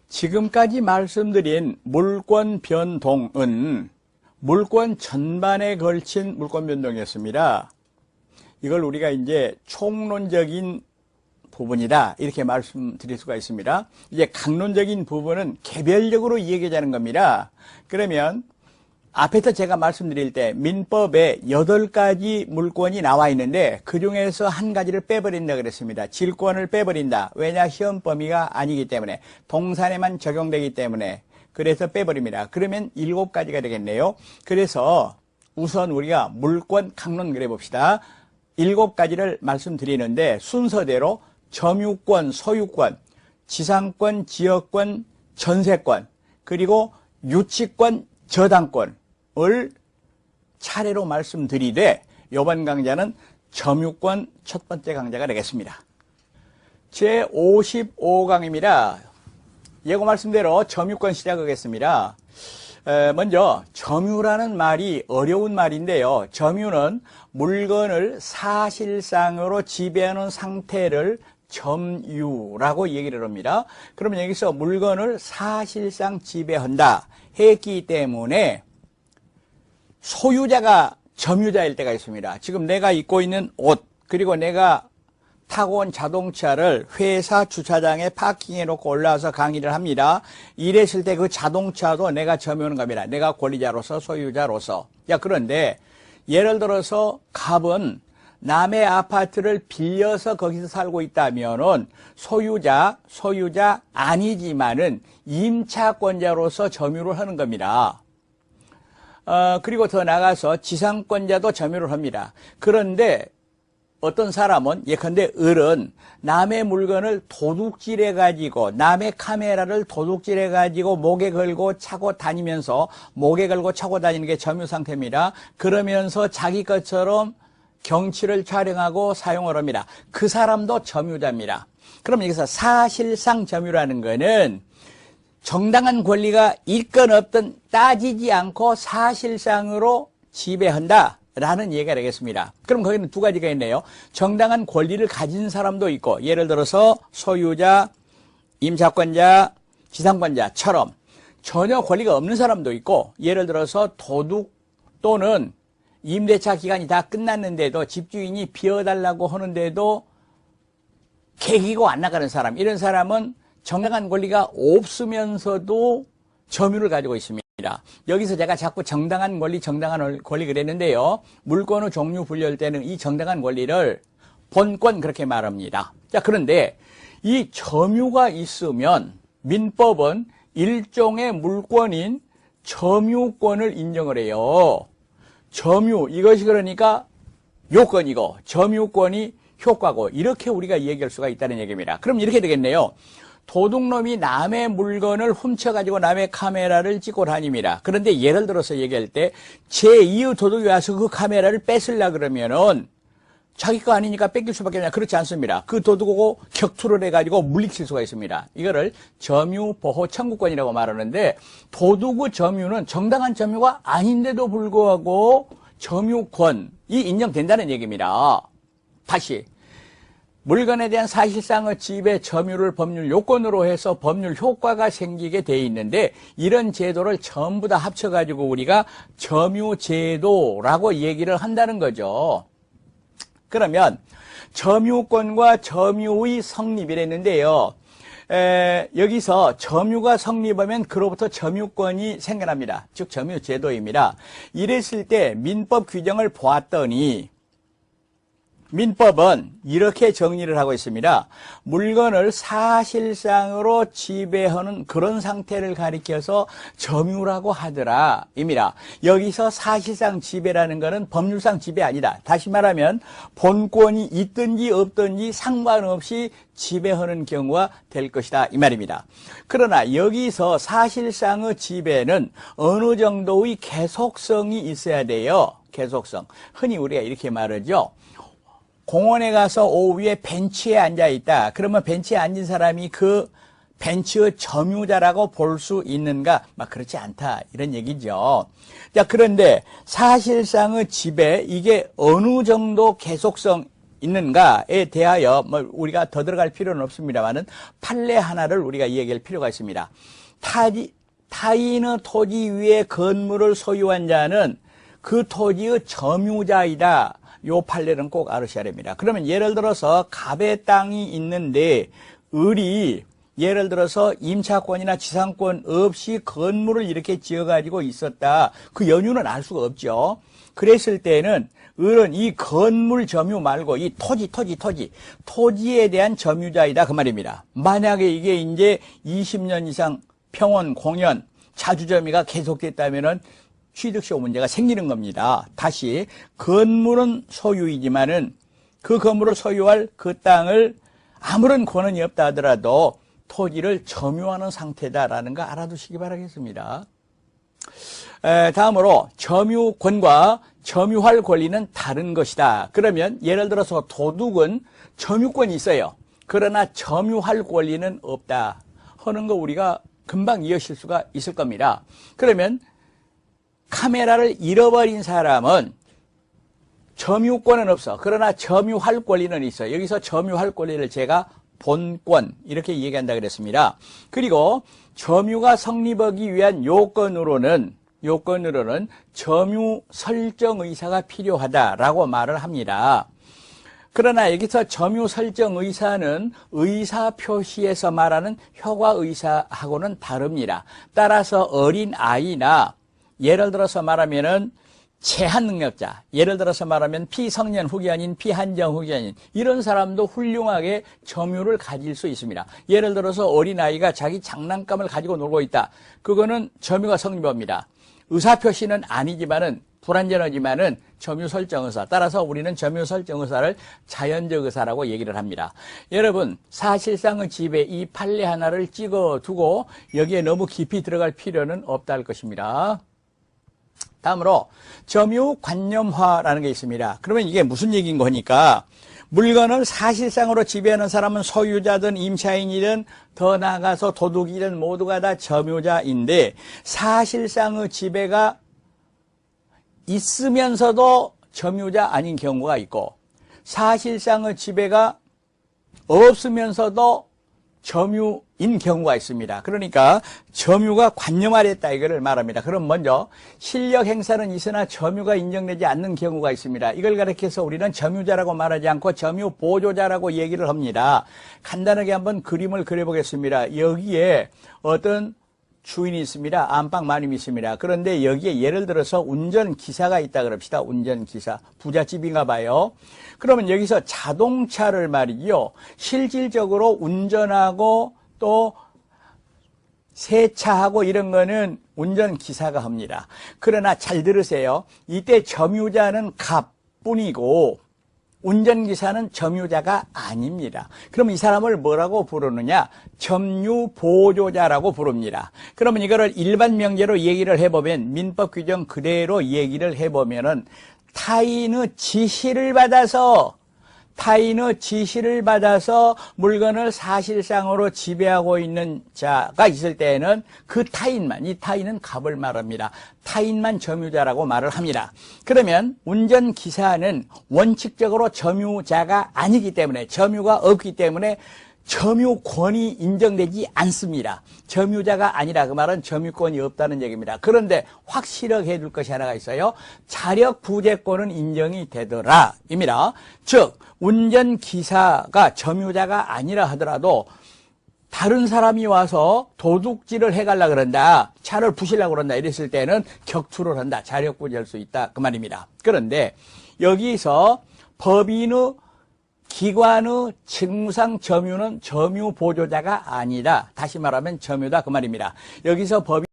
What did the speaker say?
지금까지 말씀드린 물권 변동은 물권 전반에 걸친 물권 변동이었습니다. 이걸 우리가 이제 총론적인 부분이다 이렇게 말씀드릴 수가 있습니다. 이제 강론적인 부분은 개별적으로 이야기하자는 겁니다. 그러면 앞에서 제가 말씀드릴 때 민법에 8가지 물권이 나와 있는데 그 중에서 한 가지를 빼버린다 그랬습니다. 질권을 빼버린다. 왜냐? 시험 범위가 아니기 때문에 동산에만 적용되기 때문에 그래서 빼버립니다. 그러면 7가지가 되겠네요. 그래서 우선 우리가 물권 강론 그래 봅시다. 7가지를 말씀드리는데 순서대로 점유권, 소유권, 지상권, 지역권, 전세권, 그리고 유치권, 저당권을 차례로 말씀드리되 이번 강좌는 점유권 첫 번째 강좌가 되겠습니다. 제55강입니다. 예고 말씀대로 점유권 시작하겠습니다. 먼저 점유라는 말이 어려운 말인데요. 점유는 물건을 사실상으로 지배하는 상태를 점유라고 얘기를 합니다. 그러면 여기서 물건을 사실상 지배한다 했기 때문에 소유자가 점유자일 때가 있습니다. 지금 내가 입고 있는 옷 그리고 내가 타고 온 자동차를 회사 주차장에 파킹해 놓고 올라와서 강의를 합니다. 이랬을 때 그 자동차도 내가 점유하는 겁니다. 내가 권리자로서 소유자로서. 그런데 예를 들어서 갑은 남의 아파트를 빌려서 거기서 살고 있다면은 소유자 아니지만은 임차권자로서 점유를 하는 겁니다. 그리고 더 나가서 지상권자도 점유를 합니다. 그런데 어떤 사람은 예컨대 을은 남의 물건을 도둑질해 가지고 남의 카메라를 도둑질해 가지고 목에 걸고 차고 다니면서 목에 걸고 차고 다니는 게 점유 상태입니다. 그러면서 자기 것처럼 경치를 촬영하고 사용을 합니다. 그 사람도 점유자입니다. 그럼 여기서 사실상 점유라는 거는 정당한 권리가 있건 없든 따지지 않고 사실상으로 지배한다 라는 얘기가 되겠습니다. 그럼 거기는 두 가지가 있네요. 정당한 권리를 가진 사람도 있고 예를 들어서 소유자, 임차권자, 지상권자처럼 전혀 권리가 없는 사람도 있고 예를 들어서 도둑 또는 임대차 기간이 다 끝났는데도 집주인이 비워달라고 하는데도 개기고 안 나가는 사람, 이런 사람은 정당한 권리가 없으면서도 점유를 가지고 있습니다. 여기서 제가 자꾸 정당한 권리 그랬는데요. 물권의 종류 분류할 때는 이 정당한 권리를 본권 그렇게 말합니다. 그런데 이 점유가 있으면 민법은 일종의 물권인 점유권을 인정을 해요. 점유, 이것이 그러니까 요건이고 점유권이 효과고 이렇게 우리가 얘기할 수가 있다는 얘기입니다. 그럼 이렇게 되겠네요. 도둑놈이 남의 물건을 훔쳐가지고 남의 카메라를 찍고 다닙니다. 그런데 예를 들어서 얘기할 때 제2의 도둑이 와서 그 카메라를 뺏으려고 그러면은 자기 거 아니니까 뺏길 수밖에 없냐. 그렇지 않습니다. 그 도둑하고 격투를 해가지고 물리칠 수가 있습니다. 이거를 점유보호 청구권이라고 말하는데 도둑의 점유는 정당한 점유가 아닌데도 불구하고 점유권이 인정된다는 얘기입니다. 다시 물건에 대한 사실상의 지배 점유를 법률 요건으로 해서 법률 효과가 생기게 돼 있는데 이런 제도를 전부 다 합쳐가지고 우리가 점유제도라고 얘기를 한다는 거죠. 그러면 점유권과 점유의 성립이랬는데요. 여기서 점유가 성립하면 그로부터 점유권이 생겨납니다. 즉 점유제도입니다. 이랬을 때 민법 규정을 보았더니 민법은 이렇게 정리를 하고 있습니다. 물건을 사실상으로 지배하는 그런 상태를 가리켜서 점유라고 하더라 입니다. 여기서 사실상 지배라는 것은 법률상 지배 아니다. 다시 말하면 본권이 있든지 없든지 상관없이 지배하는 경우가 될 것이다 이 말입니다. 그러나 여기서 사실상의 지배는 어느 정도의 계속성이 있어야 돼요. 계속성. 흔히 우리가 이렇게 말하죠. 공원에 가서 오후에 벤치에 앉아 있다. 그러면 벤치에 앉은 사람이 그 벤치의 점유자라고 볼 수 있는가? 그렇지 않다. 이런 얘기죠. 자, 그런데 사실상의 지배, 이게 어느 정도 계속성 있는가에 대하여 뭐 우리가 더 들어갈 필요는 없습니다만은 판례 하나를 우리가 얘기할 필요가 있습니다. 타인의 토지 위에 건물을 소유한 자는 그 토지의 점유자이다. 요 판례는 꼭 알으셔야 됩니다. 그러면 예를 들어서 갑의 땅이 있는데 을이 예를 들어서 임차권이나 지상권 없이 건물을 이렇게 지어가지고 있었다. 그 연유는 알 수가 없죠. 그랬을 때는 을은 이 건물 점유 말고 이 토지에 대한 점유자이다. 그 말입니다. 만약에 이게 이제 20년 이상 평원, 공연, 자주점유가 계속됐다면은 취득세 문제가 생기는 겁니다. 다시 건물은 소유이지만은 그 건물을 소유할 그 땅을 아무런 권한이 없다 하더라도 토지를 점유하는 상태다라는 거 알아두시기 바라겠습니다. 다음으로 점유권과 점유할 권리는 다른 것이다. 그러면 예를 들어서 도둑은 점유권이 있어요. 그러나 점유할 권리는 없다 하는 거 우리가 금방 이해하실 수가 있을 겁니다. 그러면 카메라를 잃어버린 사람은 점유권은 없어. 그러나 점유할 권리는 있어. 여기서 점유할 권리를 제가 본권 이렇게 얘기한다 그랬습니다. 그리고 점유가 성립하기 위한 요건으로는 점유 설정 의사가 필요하다라고 말을 합니다. 그러나 여기서 점유 설정 의사는 의사 표시에서 말하는 효과 의사하고는 다릅니다. 따라서 어린 아이나 예를 들어서 말하면은 제한 능력자, 예를 들어서 말하면 피성년 후견인, 피한정 후견인 이런 사람도 훌륭하게 점유를 가질 수 있습니다. 예를 들어서 어린아이가 자기 장난감을 가지고 놀고 있다. 그거는 점유가 성립합니다. 의사표시는 아니지만은 불완전하지만은 점유 설정 의사. 따라서 우리는 점유 설정 의사를 자연적 의사라고 얘기를 합니다. 여러분, 사실상의 집에 이 판례 하나를 찍어두고 여기에 너무 깊이 들어갈 필요는 없다 할 것입니다. 다음으로 점유 관념화라는 게 있습니다. 그러면 이게 무슨 얘기인 거니까 물건을 사실상으로 지배하는 사람은 소유자든 임차인이든 더 나아가서 도둑이든 모두가 다 점유자인데 사실상의 지배가 있으면서도 점유자 아닌 경우가 있고 사실상의 지배가 없으면서도 점유인 경우가 있습니다. 그러니까 점유가 관념화됐다 이거를 말합니다. 그럼 먼저 실력 행사는 있으나 점유가 인정되지 않는 경우가 있습니다. 이걸 가리켜서 우리는 점유자라고 말하지 않고 점유 보조자라고 얘기를 합니다. 간단하게 한번 그림을 그려보겠습니다. 여기에 어떤 주인이 있습니다. 안방 마님이 있습니다. 그런데 여기에 예를 들어서 운전기사가 있다 그럽시다. 운전기사. 부잣집인가 봐요. 그러면 여기서 자동차를 말이죠. 실질적으로 운전하고 또 세차하고 이런 거는 운전기사가 합니다. 그러나 잘 들으세요. 이때 점유자는 갑뿐이고 운전기사는 점유자가 아닙니다. 그럼 이 사람을 뭐라고 부르느냐? 점유보조자라고 부릅니다. 그러면 이거를 일반 명제로 얘기를 해보면 민법 규정 그대로 얘기를 해보면은 타인의 지시를 받아서 물건을 사실상으로 지배하고 있는 자가 있을 때에는 그 타인만, 이 타인은 갑을 말합니다. 타인만 점유자라고 말을 합니다. 그러면 운전기사는 원칙적으로 점유자가 아니기 때문에, 점유가 없기 때문에 점유권이 인정되지 않습니다. 점유자가 아니라 그 말은 점유권이 없다는 얘기입니다. 그런데 확실하게 해둘 것이 하나가 있어요. 자력 부재권은 인정이 되더라 입니다. 즉 운전기사가 점유자가 아니라 하더라도 다른 사람이 와서 도둑질을 해가려고 그런다, 차를 부시려고 그런다 이랬을 때는 격투를 한다, 자력 부재할 수 있다 그 말입니다. 그런데 여기서 법인의 기관의 직무상 점유는 점유 보조자가 아니다. 다시 말하면 점유다 그 말입니다. 여기서 법인